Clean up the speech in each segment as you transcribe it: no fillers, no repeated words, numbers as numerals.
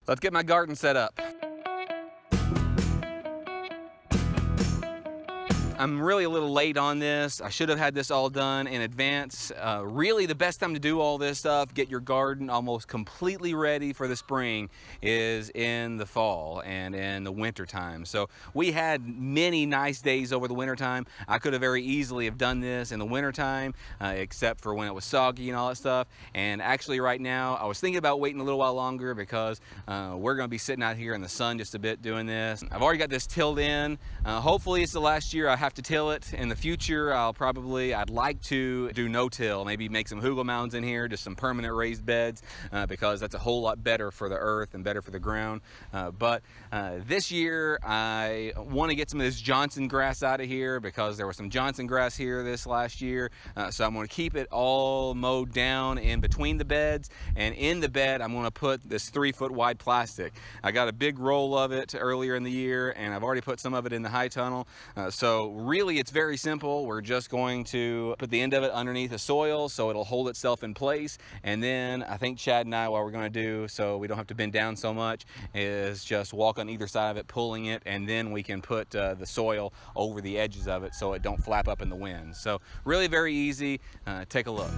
Let's get my garden set up. I'm really a little late on this. I should have had this all done in advance. Really the best time to do all this stuff, get your garden almost completely ready for the spring, is in the fall and in the winter time. So we had many nice days over the winter time. I could have very easily have done this in the winter time, except for when it was soggy and all that stuff. And actually right now, I was thinking about waiting a little while longer because we're gonna be sitting out here in the sun just a bit doing this. I've already got this tilled in. Hopefully it's the last year I have to till it. In the future, I'd like to do no-till, maybe make some hugel mounds in here, just some permanent raised beds, because that's a whole lot better for the earth and better for the ground. But this year, I want to get some of this Johnson grass out of here because there was some Johnson grass here this last year. So I'm going to keep it all mowed down in between the beds, and in the bed, I'm going to put this 3-foot wide plastic. I got a big roll of it earlier in the year, and I've already put some of it in the high tunnel. So really, it's very simple. We're just going to put the end of it underneath the soil so it'll hold itself in place. And then I think Chad and I, what we're going to do so we don't have to bend down so much, is just walk on either side of it, pulling it, and then we can put the soil over the edges of it so it don't flap up in the wind. So really very easy. Take a look.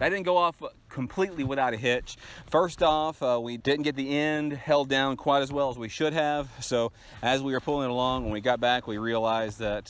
That didn't go off completely without a hitch. First off, we didn't get the end held down quite as well as we should have. So as we were pulling it along, when we got back, we realized that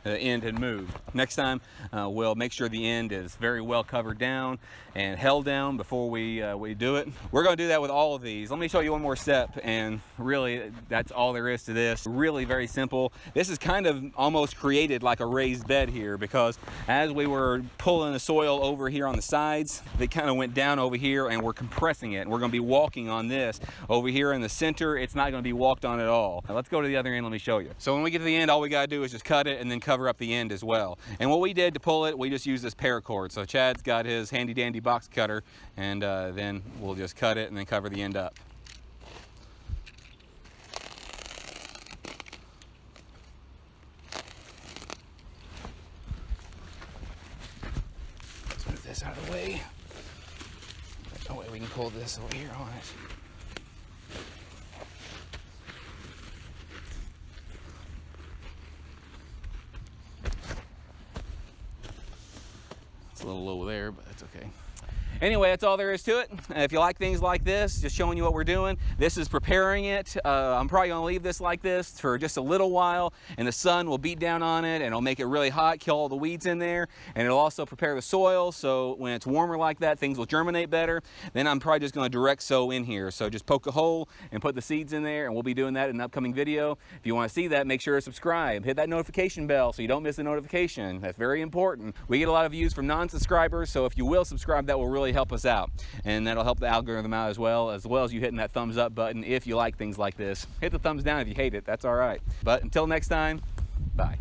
the end had moved. Next time, we'll make sure the end is very well covered down and held down before we do it. We're going to do that with all of these. Let me show you one more step, and really that's all there is to this. Really very simple. This is kind of almost created like a raised bed here, because as we were pulling the soil over here on the sides, they kind of went down over here, and we're compressing it. And we're going to be walking on this. Over here in the center, it's not going to be walked on at all. Now let's go to the other end, let me show you. So when we get to the end, all we got to do is just cut it and then cover up the end as well. And what we did to pull it, we just used this paracord. So Chad's got his handy dandy box cutter, and then we'll just cut it and then cover the end up. Let's move this out of the way. That way we can pull this over here on it. A little low there, but that's okay. Anyway, that's all there is to it. If you like things like this, just showing you what we're doing. This is preparing it. I'm probably going to leave this like this for just a little while, and the sun will beat down on it, and it'll make it really hot, kill all the weeds in there, and it'll also prepare the soil, so when it's warmer like that, things will germinate better. Then I'm probably just going to direct sow in here. So just poke a hole and put the seeds in there, and we'll be doing that in an upcoming video. If you want to see that, make sure to subscribe. Hit that notification bell so you don't miss a notification. That's very important. We get a lot of views from non-subscribers, so if you will subscribe, that will really help us out, and that'll help the algorithm out as well as you hitting that thumbs up button if you like things like this. Hit the thumbs down if you hate it, that's all right. But until next time, bye.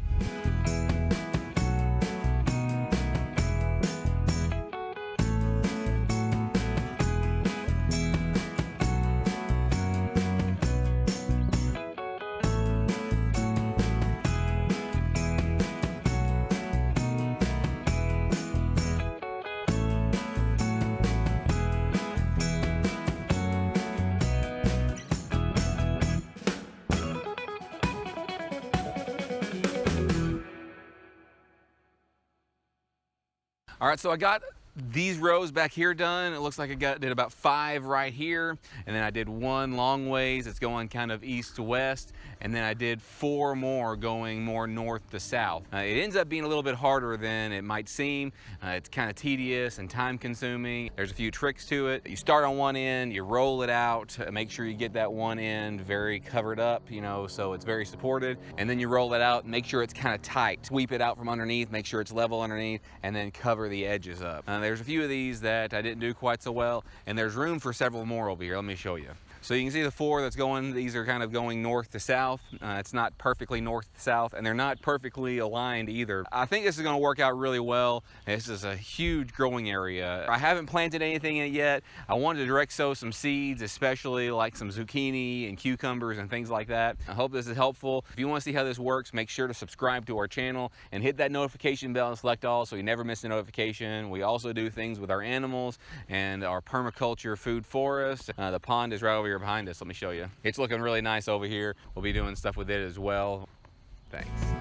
All right, so I got these rows back here done. It looks like I did about 5 right here, and then I did 1 long ways. It's going kind of east to west, and then I did 4 more going more north to south. It ends up being a little bit harder than it might seem. It's kind of tedious and time consuming. There's a few tricks to it. You start on one end, you roll it out, make sure you get that one end very covered up, you know, so it's very supported, and then you roll it out, make sure it's kind of tight. Sweep it out from underneath, make sure it's level underneath, and then cover the edges up. There's a few of these that I didn't do quite so well, and there's room for several more over here. Let me show you. So you can see the 4 that's going, these are kind of going north to south. It's not perfectly north to south, and they're not perfectly aligned either. I think this is going to work out really well. This is a huge growing area. I haven't planted anything in it yet. I wanted to direct sow some seeds, especially like some zucchini and cucumbers and things like that. I hope this is helpful. If you want to see how this works, make sure to subscribe to our channel and hit that notification bell and select all so you never miss a notification. We also do things with our animals and our permaculture food forest. The pond is right over here behind us. Let me show you. It's looking really nice over here. We'll be doing stuff with it as well. Thanks.